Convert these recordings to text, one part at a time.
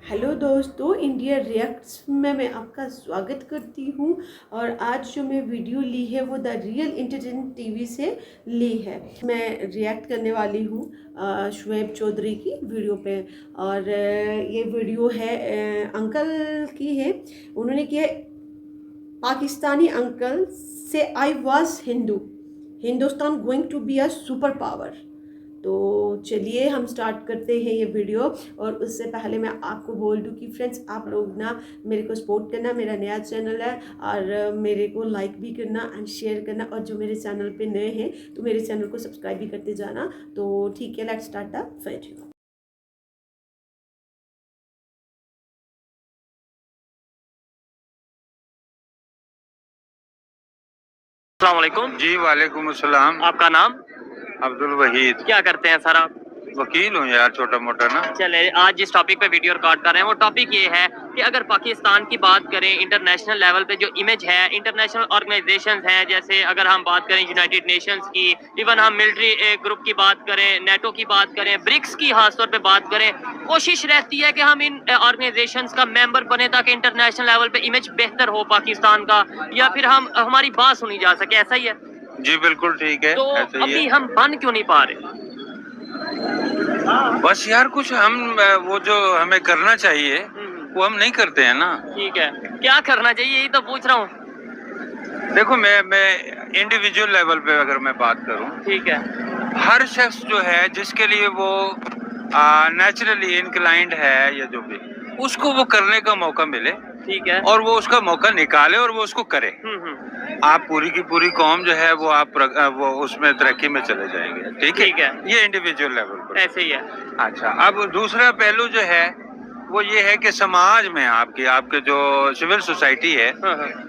Hello दोस्तों, India reacts में मैं आपका स्वागत करती हूँ। और आज जो मैं वीडियो ली है वो द रियल एंटरटेनमेंट टीवी से ली है। मैं रिएक्ट करने वाली हूँ शुएब चौधरी की वीडियो पे। और ये वीडियो है अंकल की है। उन्होंने किया पाकिस्तानी अंकल से I was Hindustan going to be a super power. तो चलिए हम स्टार्ट करते हैं ये वीडियो। और उससे पहले मैं आपको बोल दूं कि फ्रेंड्स, आप लोग ना मेरे को सपोर्ट करना, मेरा नया चैनल है, और मेरे को लाइक भी करना एंड शेयर करना। और जो मेरे चैनल पे नए हैं तो मेरे चैनल को सब्सक्राइब भी करते जाना। तो ठीक है, लेट्स स्टार्ट द वीडियो। अस्सलाम वालेकुम। जी वालेकुम अस्सलाम। आपका नाम? अब्दुल वहीद। क्या करते हैं सर आप? वकील हूँ यार, छोटा मोटा ना। चले, आज जिस टॉपिक पे वीडियो रिकॉर्ड कर रहे हैं वो टॉपिक ये है कि अगर पाकिस्तान की बात करें, इंटरनेशनल लेवल पे जो इमेज है, इंटरनेशनल ऑर्गेनाइजेशंस हैं, जैसे अगर हम बात करें यूनाइटेड नेशंस की, इवन हम मिलिट्री ग्रुप की बात करें, नेटो की बात करें, ब्रिक्स की खासतौर पे बात करें, कोशिश रहती है कि हम इन ऑर्गेनाइजेशंस का मेंबर बने ताकि इंटरनेशनल लेवल पे इमेज बेहतर हो पाकिस्तान का, या फिर हम हमारी बात सुनी जा सके। ऐसा ही है? जी बिल्कुल ठीक है। तो ऐसे ही अभी है। हम बन क्यों नहीं पा रहे? बस यार कुछ हम वो जो हमें करना चाहिए वो हम नहीं करते हैं ना। ठीक है, क्या करना चाहिए यही तो पूछ रहा हूँ। देखो मैं इंडिविजुअल लेवल पे अगर मैं बात करूँ, ठीक है। हर शख्स जो है जिसके लिए वो नेचुरली इनक्लाइंड है या जो भी, उसको वो करने का मौका मिले। ठीक है। और वो उसका मौका निकाले और वो उसको करे। आप पूरी की पूरी कौम जो है वो वो उसमें तरक्की में चले जाएंगे। ठीक है। ये इंडिविजुअल लेवल पर ऐसे ही है। अच्छा, अब दूसरा पहलू जो है वो ये है कि समाज में आपके जो सिविल सोसाइटी है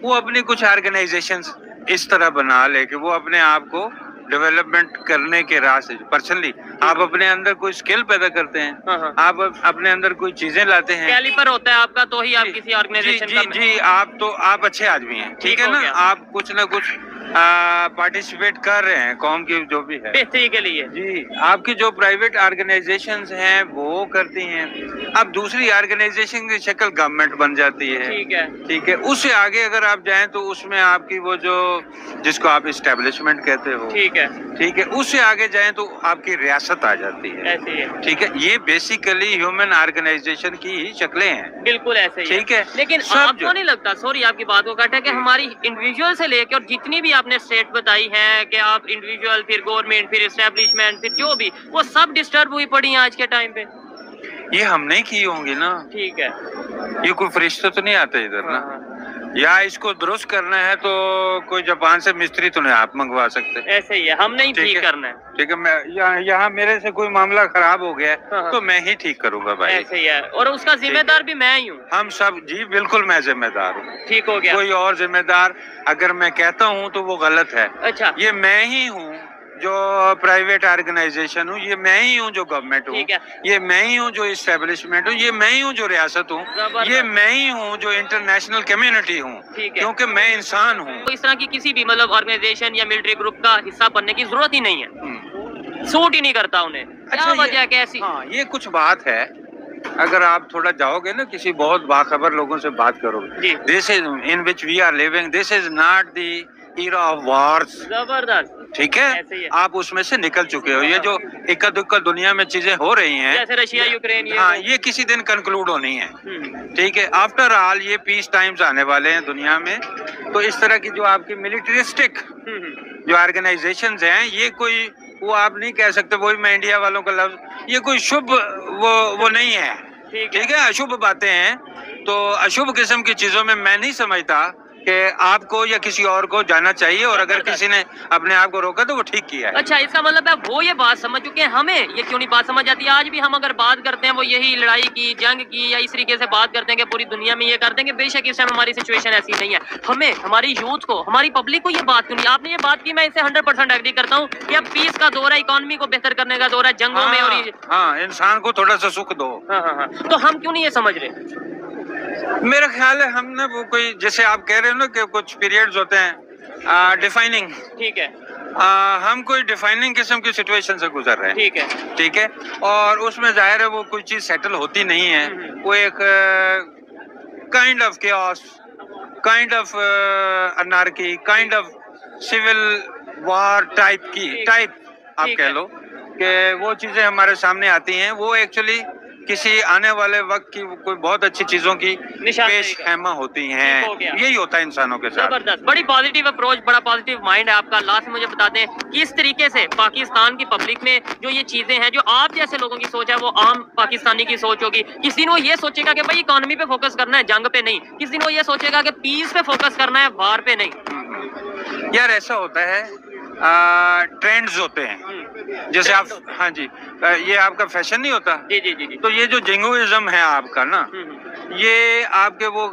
वो अपनी कुछ ऑर्गेनाइजेशंस इस तरह बना ले कि वो अपने आप को डेवलपमेंट करने के राह से पर्सनली आप अपने अंदर कोई स्किल पैदा करते हैं, आप अपने अंदर कोई चीजें लाते हैं। कैलिपर होता है आपका तो ही आप किसी ऑर्गेनाइजेशन का। जी आप अच्छे आदमी हैं, ठीक है ना। आप कुछ ना कुछ पार्टिसिपेट कर रहे हैं कौम की जो भी है बेहतरी के लिए। जी, आपकी जो प्राइवेट ऑर्गेनाइजेशंस हैं वो करती हैं। अब दूसरी ऑर्गेनाइजेशन की शक्ल गवर्नमेंट बन जाती है। ठीक है। उससे आगे अगर आप जाएं तो उसमें आपकी वो जो जिसको आप इस्टेब्लिशमेंट कहते हो, ठीक है, उससे आगे जाएं तो आपकी रियासत आ जाती है। ऐसे ही है। ठीक है। ये बेसिकली ह्यूमन ऑर्गेनाइजेशन की ही शक्लें हैं। बिल्कुल ऐसे ही ठीक है। लेकिन आपको नहीं लगता, सॉरी आपकी बात को काटा, कि हमारी इंडिविजुअल से लेकर और जितनी भी आपने स्टेट बताई है कि आप इंडिविजुअल, फिर गवर्नमेंट, फिर एस्टेब्लिशमेंट, फिर जो भी, वो सब डिस्टर्ब हुई पड़ी है आज के टाइम पे। ये हमने की होंगी ना। ठीक है। ये कोई फरिश्ता तो नहीं आता इधर ना। या इसको दुरुस्त करना है तो कोई जापान से मिस्त्री तो नहीं आप मंगवा सकते। ऐसे ही है, हम नहीं ठीक करना है। ठीक है। मैं यहाँ मेरे से कोई मामला खराब हो गया तो मैं ही ठीक करूंगा भाई। ऐसे ही है, और उसका जिम्मेदार भी मैं ही हूँ। हम सब जी बिल्कुल, मैं जिम्मेदार हूँ। ठीक हो गया। कोई और जिम्मेदार अगर मैं कहता हूँ तो वो गलत है। अच्छा। ये मैं ही हूँ जो प्राइवेट ऑर्गेनाइजेशन हूँ, ये मैं ही हूँ जो गवर्नमेंट हूँ, ये मैं ही हूँ जो इस्टेब्लिशमेंट हूँ, ये मैं ही हूँ जो रियासत हूँ, ये मैं ही हूँ जो इंटरनेशनल कम्युनिटी हूँ, क्योंकि मैं इंसान हूँ। तो इस तरह की किसी भी मतलब ऑर्गेनाइजेशन या मिलिट्री ग्रुप का हिस्सा बनने की जरूरत ही नहीं है। सूट ही नहीं करता उन्हें। क्या वजह है, कैसी? हाँ, ये कुछ बात है। अगर आप थोड़ा जाओगे ना, किसी बहुत बाखबर लोगों से बात करोगे, this is in which we are living, this is not the era of wars। जबरदस्त। ठीक है। आप उसमें से निकल चुके हो। ये जो इक्का दुक्का दुनिया में चीजें हो रही हैं, जैसे रशिया यूक्रेन, हाँ, ये किसी दिन कंक्लूड होनी है। ठीक है। आफ्टर ऑल ये पीस टाइम्स आने वाले हैं दुनिया में। तो इस तरह की जो आपकी मिलिट्रिस्टिक जो ऑर्गेनाइजेशंस हैं, ये कोई वो आप नहीं कह सकते, वही मैं इंडिया वालों का लफ्ज, ये कोई शुभ वो नहीं है। ठीक है। अशुभ बातें हैं। तो अशुभ किस्म की चीजों में मैं नहीं समझता कि आपको या किसी और को जाना चाहिए, और अगर किसी ने अपने आप को रोका तो वो ठीक किया है। अच्छा, इसका मतलब है वो ये बात समझ चुके हैं, हमें ये क्यों नहीं बात समझ आती? आज भी हम अगर बात करते हैं वो यही लड़ाई की, जंग की, या इस तरीके से बात करते हैं कि पूरी दुनिया में ये करते हैं कि बेशक इस टाइम हमारी सिचुएशन ऐसी नहीं है। हमें, हमारी यूथ को, हमारी पब्लिक को ये बात क्यों नहीं? आपने ये बात की, मैं इससे 100% एग्री करता हूँ कि अब पीस का दौर है, इकोनॉमी को बेहतर करने का दौर है, जंगों में और इंसान को थोड़ा सा सुख दो। तो हम क्यों नहीं ये समझ रहे? मेरा ख्याल है हमने वो कोई, जैसे आप कह रहे हो ना कि कुछ पीरियड्स होते हैं डिफाइनिंग। ठीक है। हम कोई डिफाइनिंग किस्म की सिचुएशन से गुजर रहे हैं, ठीक है, और उसमें जाहिर है वो कोई चीज सेटल होती नहीं है, वो एक kind of chaos, kind of anarchy, kind of civil war type आप कह लो कि वो चीजें हमारे सामने आती हैं, वो एक्चुअली किसी आने वाले वक्त की कोई बहुत अच्छी चीजों की पेश खैमा होती हैं। यही होता है इंसानों के साथ। जबरदस्त, बड़ी पॉजिटिव अप्रोच, बड़ा पॉजिटिव माइंड है आपका। लास्ट में मुझे बता दें किस तरीके से पाकिस्तान की पब्लिक में जो ये चीजें हैं, जो आप जैसे लोगों की सोच है, वो आम पाकिस्तानी की सोच होगी। किसी दिन वो ये सोचेगा कि भाई इकोनॉमी पे फोकस करना है, जंग पे नहीं। किसी दिन वो ये सोचेगा कि पीस पे फोकस करना है, वार पे नहीं। यार ऐसा होता है, ट्रेंड्स होते हैं, जैसे आप, हाँ जी, ये आपका फैशन नहीं होता जी जी जी जी। तो ये जो जिंगोइज्म है आपका ना, ये आपके वो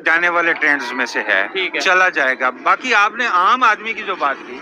जाने वाले ट्रेंड्स में से है, चला जाएगा। बाकी आपने आम आदमी की जो बात की,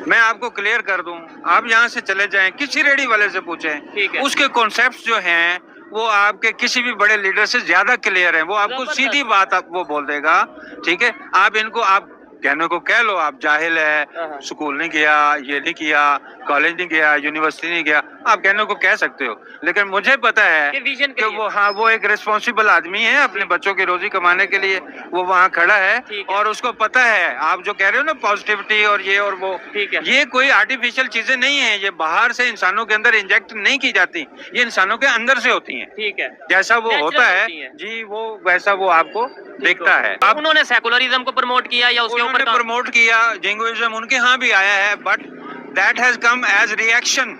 मैं आपको क्लियर कर दूं, आप यहाँ से चले जाएं, किसी रेडी वाले से पूछें, उसके कॉन्सेप्ट्स जो हैं वो आपके किसी भी बड़े लीडर से ज्यादा क्लियर हैं। वो आपको सीधी बात वो बोल देगा, ठीक है। आप इनको आप कहने को कह लो आप जाहिल है, स्कूल नहीं गया, ये नहीं किया, कॉलेज नहीं गया, यूनिवर्सिटी नहीं गया, आप कहने को कह सकते हो, लेकिन मुझे पता है कि वो, हाँ, वो एक रिस्पॉन्सिबल आदमी है, अपने बच्चों की रोजी कमाने के लिए वो वहाँ खड़ा है, और उसको पता है, आप जो कह रहे हो ना पॉजिटिविटी और ये और वो, ये कोई आर्टिफिशियल चीजें नहीं है, ये बाहर से इंसानों के अंदर इंजेक्ट नहीं की जाती, ये इंसानों के अंदर से होती है, ठीक है। जैसा वो होता है जी, वो वैसा वो आपको दिखता है। अब उन्होंने सेकुलरिज्म को प्रमोट किया या उसके ऊपर प्रमोट किया, जिंगोइज्म उनके यहाँ भी आया है, but that has come as reaction,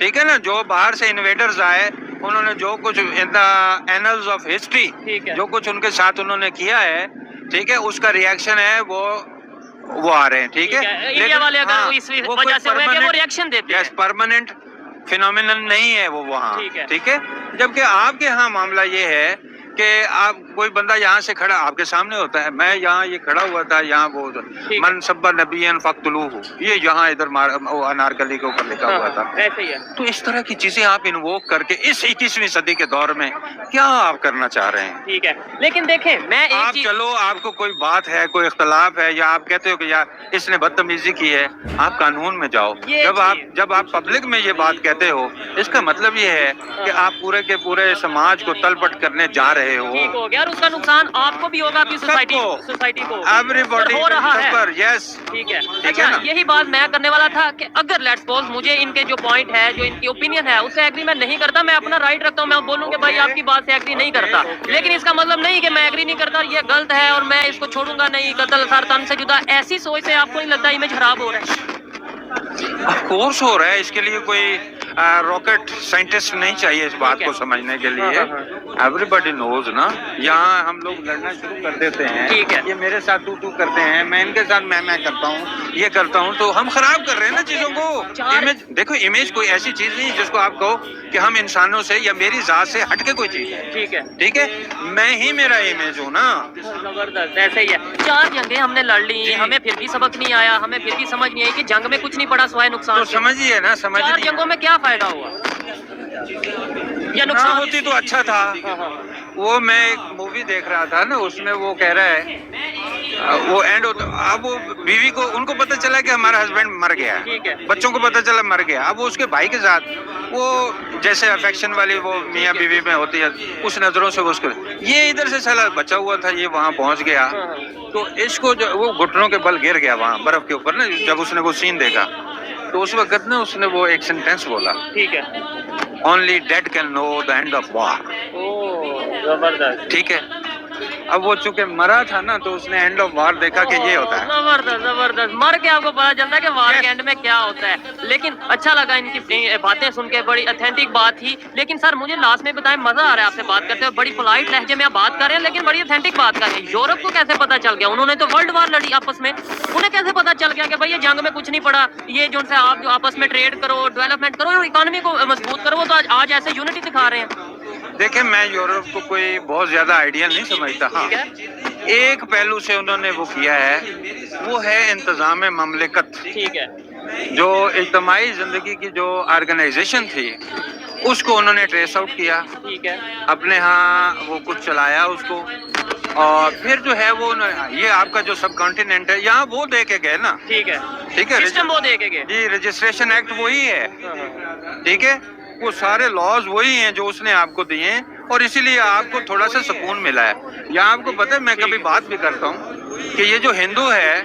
ठीक है ना। जो बाहर से इन्वेडर्स आए, उन्होंने जो कुछ in the annuls of history, जो कुछ उनके साथ उन्होंने किया है, ठीक है, उसका रिएक्शन है, वो आ रहे हैं, ठीक है। इंडिया वाले अगर इस वजह से वो रिएक्शन देते हैं, परमानेंट फिनोमिनन नहीं है वो वहाँ, ठीक है। जबकि आपके यहाँ मामला ये है कि आप कोई बंदा यहाँ से खड़ा आपके सामने होता है, मैं यहाँ ये खड़ा हुआ था, यहाँ वो मन सब्बा नबीयन फक्तलूहु, ये यहाँ इधर अनारकली के ऊपर लिखा हुआ था, ऐसे ही है। तो इस तरह की चीजें आप इन्वोक करके इस 21वीं सदी के दौर में क्या आप करना चाह रहे हैं? ठीक है, लेकिन देखें, मैं आप चलो, आपको कोई बात है, कोई इख्तलाफ है, या आप कहते हो कि यार इसने बदतमीजी की है, आप कानून में जाओ। जब आप पब्लिक में ये बात कहते हो, इसका मतलब ये है कि आप पूरे के पूरे समाज को तलपट करने जा रहे हो। ठीक हो गया, और उसका नुकसान आपको भी होगा, आपकी सोसाइटी को, एवरीबॉडी हो रहा है। यस, ठीक है। अच्छा, यही बात मैं करने वाला था कि अगर लेट्स सपोज मुझे इनके जो पॉइंट है, जो इनकी ओपिनियन है, उससे एग्री मैं नहीं करता, मैं अपना राइट रखता हूँ, मैं बोलूँ कि भाई आपकी बात से एग्री नहीं करता, लेकिन इसका मतलब नहीं कि मैं एग्री नहीं करता, ये गलत है और मैं इसको छोड़ूंगा नहीं, कत्ल सर तन से जुदा, ऐसी सोच से आपको नहीं लगता इमेज खराब हो रहा है? ऑफ कोर्स हो रहा है, इसके लिए कोई रॉकेट साइंटिस्ट नहीं चाहिए इस बात को समझने के लिए। एवरीबॉडी नोज ना, यहाँ हम लोग लड़ना शुरू कर देते हैं, ये मेरे साथ तू करते हैं, मैं इनके साथ मैं करता हूँ, ये करता हूँ, तो हम खराब कर रहे हैं ना चीजों को। इमेज देखो, इमेज कोई ऐसी चीज नहीं जिसको आप कहो कि हम इंसानों से या मेरी जात से हटके कोई चीज है, ठीक है, मैं ही मेरा इमेज हूँ ना। जबरदस्त, ऐसे ही है। 4 जंगें हमने लड़ ली, हमें फिर भी सबक नहीं आया, हमें फिर भी समझ नहीं आई कि जंग में कुछ नहीं पड़ा सिवाय नुकसान। तो समझिए ना, 4 जंगों में क्या फायदा हुआ या नुकसान होती तो अच्छा था। वो मैं एक मूवी देख रहा था ना, उसमें वो कह रहा है, वो एंड होता, अब वो बीवी को, उनको पता चला कि हमारा हस्बैंड मर गया, बच्चों को पता चला मर गया, अब वो उसके भाई के साथ वो जैसे अफेक्शन वाली वो मियाँ बीवी में होती है, उस नजरों से वो उसको, ये इधर से साला बचा हुआ था, ये वहाँ पहुँच गया, तो इसको जो वो घुटनों के बल गिर गया वहाँ बर्फ के ऊपर ना, जब उसने वो सीन देखा, तो उस वक्त ना उसने वो एक सेंटेंस बोला, ठीक है, only dead can know the end of war. जबरदस्त, ठीक है। अब वो चूंकि मरा था ना, तो उसने एंड ऑफ वार देखा कि ये होता है। जबरदस्त जबरदस्त, मर के आपको पता चलता है कि वार के एंड में क्या होता है। लेकिन अच्छा लगा इनकी बातें सुन के, बड़ी ऑथेंटिक बात थी। लेकिन सर मुझे लास्ट में बताएं, मजा आ रहा है आपसे बात करते हुए, बड़ी पोलाइट लहजे में आप बात कर रहे हैं, लेकिन बड़ी ऑथेंटिक बात कर रहे हैं। यूरोप को कैसे पता चल गया? उन्होंने तो वर्ल्ड वार लड़ी आपस में, उन्हें कैसे पता चल गया कि भाई ये जंग में कुछ नहीं पड़ा, ये जो से आप जो आपस में ट्रेड करो, डेवलपमेंट करो, इकोनॉमी को मजबूत करो, वो तो आज ऐसे यूनिटी दिखा रहे हैं। देखें, मैं यूरोप को कोई बहुत ज्यादा आइडियल नहीं समझता। हाँ, एक पहलू से उन्होंने वो किया है, वो है इंतजाम ममलिकत। ठीक है। जो इज्तिमाई जिंदगी की जो ऑर्गेनाइजेशन थी, उसको उन्होंने ट्रेस आउट किया। ठीक है। अपने यहाँ वो कुछ चलाया उसको, اور پھر جو ہے وہ یہ آپ کا جو سب کانٹیننٹ ہے یہاں وہ دے کے گئے نا. ٹھیک ہے ٹھیک ہے, سسٹم وہ دے کے گئے. جی رجسٹریشن ایکٹ وہی ہے. ٹھیک ہے, وہ سارے لاز وہی ہیں جو اس نے آپ کو دیے ہیں, اور اسی لیے آپ کو تھوڑا سا سکون ملا ہے. یہاں آپ کو پتہ ہے میں کبھی بات بھی کرتا ہوں کہ یہ جو ہندو ہے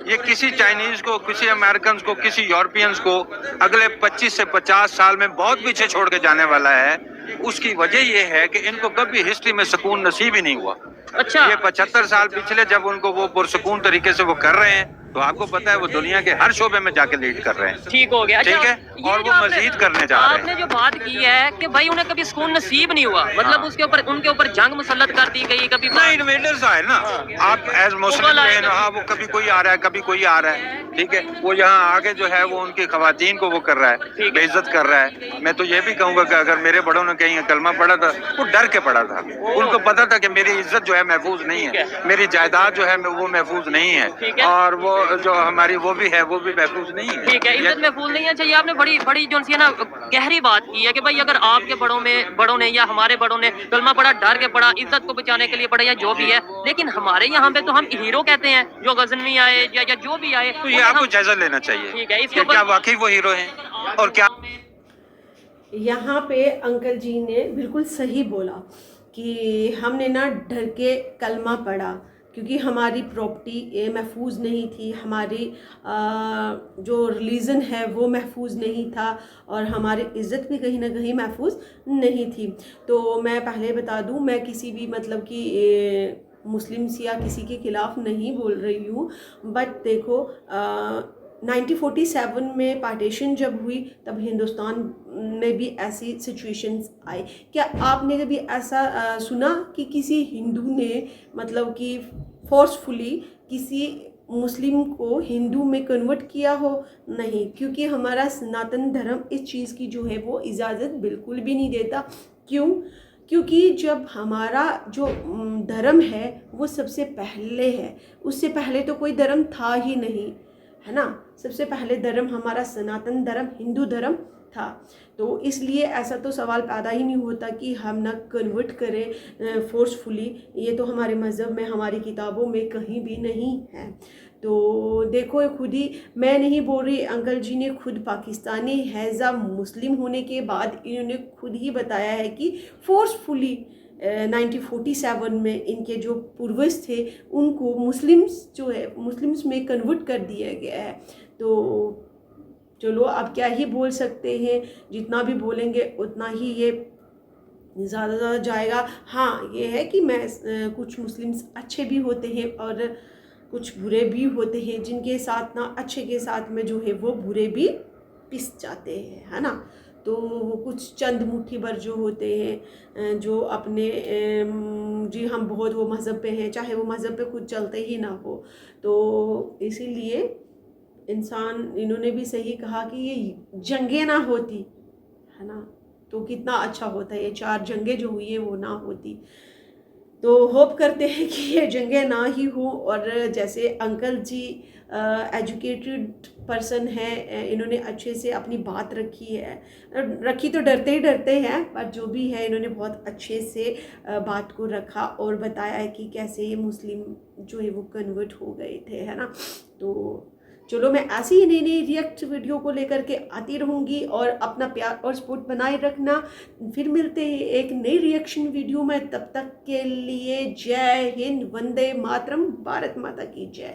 یہ کسی چائنیز کو, کسی امریکنز کو, کسی یورپینز کو اگلے 25 سے 50 سال میں بہت پیچھے چھوڑ کے جانے والا ہے. اس کی وجہ یہ ہے کہ ان کو کبھی ہسٹری میں سکون نصیب ہی نہیں ہوا. اچھا یہ 75 سال پچھلے جب ان کو وہ پرسکون طریقے سے وہ کر رہے ہیں تو آپ کو پتا ہے وہ دنیا کے ہر شعبے میں جا کے لیڈ کر رہے ہیں. ٹھیک ہو گیا. ٹھیک ہے, اور وہ مزید کرنے جا رہے آپ نے جو بات کی ہے کہ بھائی انہیں کبھی سکون نصیب نہیں ہوا, مطلب اس کے اوپر ان کے اوپر جنگ مسلط کر دی گئی, کبھی نہیں انویڈرز آئے نا. آپ ایز مسلم ہاں وہ کبھی کوئی آ رہا ہے کبھی کوئی آ رہا ہے. ٹھیک ہے, وہ یہاں آگے جو ہے وہ ان کی خواتین کو وہ کر رہا ہے, بے عزت کر رہا ہے. میں تو یہ بھی کہوں گا کہ اگر میرے بڑوں نے کہیں کلمہ پڑھا تھا وہ ڈر کے پڑھا تھا. ان کو پتا تھا کہ میری عزت جو ہے محفوظ نہیں ہے, میری جائیداد جو ہے وہ محفوظ نہیں ہے, اور وہ جو ہماری وہ بھی ہے وہ بھی محفوظ نہیں ہے. ٹھیک ہے, عزت محفوظ نہیں ہے. اچھا, یہ آپ نے بڑی جو سی ہے نا گہری بات کی ہے کہ بھائی اگر آپ کے بڑوں نے یا ہمارے بڑوں نے کلمہ پڑھا, ڈر کے پڑھا, عزت کو بچانے کے لیے پڑھا یا جو بھی ہے, لیکن ہمارے یہاں پہ تو ہم ہیرو کہتے ہیں جو غزنوی آئے یا جو بھی آئے, تو یہ آپ کو جائزہ لینا چاہیے. ٹھیک ہے, اس کے کہ کیا واقعی وہ ہیرو ہیں اور کیا. یہاں پہ انکل جی نے بالکل صحیح بولا کہ ہم نے نا ڈر کے کلمہ پڑھا کیونکہ ہماری پراپرٹی محفوظ نہیں تھی, ہماری جو ریلیجن ہے وہ محفوظ نہیں تھا, اور ہماری عزت بھی کہیں نہ کہیں محفوظ نہیں تھی. تو میں پہلے بتا دوں میں کسی بھی مطلب کہ مسلمس یا کسی کے خلاف نہیں بول رہی ہوں, بٹ دیکھو 1947 میں پارٹیشن جب ہوئی تب ہندوستان میں بھی ایسی سچویشنز آئی. کیا آپ نے کبھی ایسا سنا کہ کسی ہندو نے مطلب کہ فورسفلی کسی مسلم کو ہندو میں کنورٹ کیا ہو؟ نہیں, کیونکہ ہمارا سناتن دھرم اس چیز کی جو ہے وہ اجازت بالکل بھی نہیں دیتا. کیوں؟ کیونکہ جب ہمارا جو دھرم ہے وہ سب سے پہلے ہے, اس سے پہلے تو کوئی دھرم تھا ہی نہیں, ہے نا. سب سے پہلے دھرم ہمارا سناتن دھرم ہندو دھرم تھا. تو اس لیے ایسا تو سوال پیدا ہی نہیں ہوتا کہ ہم نہ کنورٹ کریں فورسفلی. یہ تو ہمارے مذہب میں ہماری کتابوں میں کہیں بھی نہیں ہے. تو دیکھو خود ہی میں نہیں بول رہی, انکل جی نے خود پاکستانی ہیزا مسلم ہونے کے بعد انہوں نے خود ہی بتایا ہے کہ فورسفلی 1947 میں ان کے جو پوروج تھے ان کو مسلمس میں کنورٹ کر دیا گیا ہے. تو چلو اب کیا ہی بول سکتے ہیں, جتنا بھی بولیں گے اتنا ہی یہ زیادہ جائے گا. ہاں یہ ہے کہ میں کچھ مسلمس اچھے بھی ہوتے ہیں اور کچھ برے بھی ہوتے ہیں, جن کے ساتھ نا اچھے کے ساتھ میں جو ہے وہ برے بھی پس جاتے ہیں, ہے نا. تو کچھ چند مٹھی بھر جو ہوتے ہیں جو اپنے جی ہم بہت وہ مذہب پہ ہیں, چاہے وہ مذہب پہ خود چلتے ہی نہ ہو. تو اسی لیے انہوں نے بھی صحیح کہا کہ یہ جنگیں نہ ہوتی, ہے نا, تو کتنا اچھا ہوتا ہے. یہ 4 جنگیں جو ہوئی ہیں وہ نہ ہوتی. تو ہوپ کرتے ہیں کہ یہ جنگیں نہ ہی ہوں. اور جیسے انکل جی ایجوکیٹڈ پرسن ہے, انہوں نے اچھے سے اپنی بات رکھی تو ڈرتے ہیں, پر جو بھی ہے انہوں نے بہت اچھے سے بات کو رکھا اور بتایا ہے کہ کیسے یہ مسلم جو ہے وہ کنورٹ ہو گئے تھے, ہے نا. تو چلو میں ایسی ہی نئی ریئیکٹ ویڈیو کو لے کر کے آتی رہوں گی, اور اپنا پیار اور سپورٹ بنائے رکھنا. پھر ملتے ہیں ایک نئی ریئیکشن ویڈیو میں, تب تک کے لیے جے ہند, وندے ماترم, بھارت ماتا کی جے.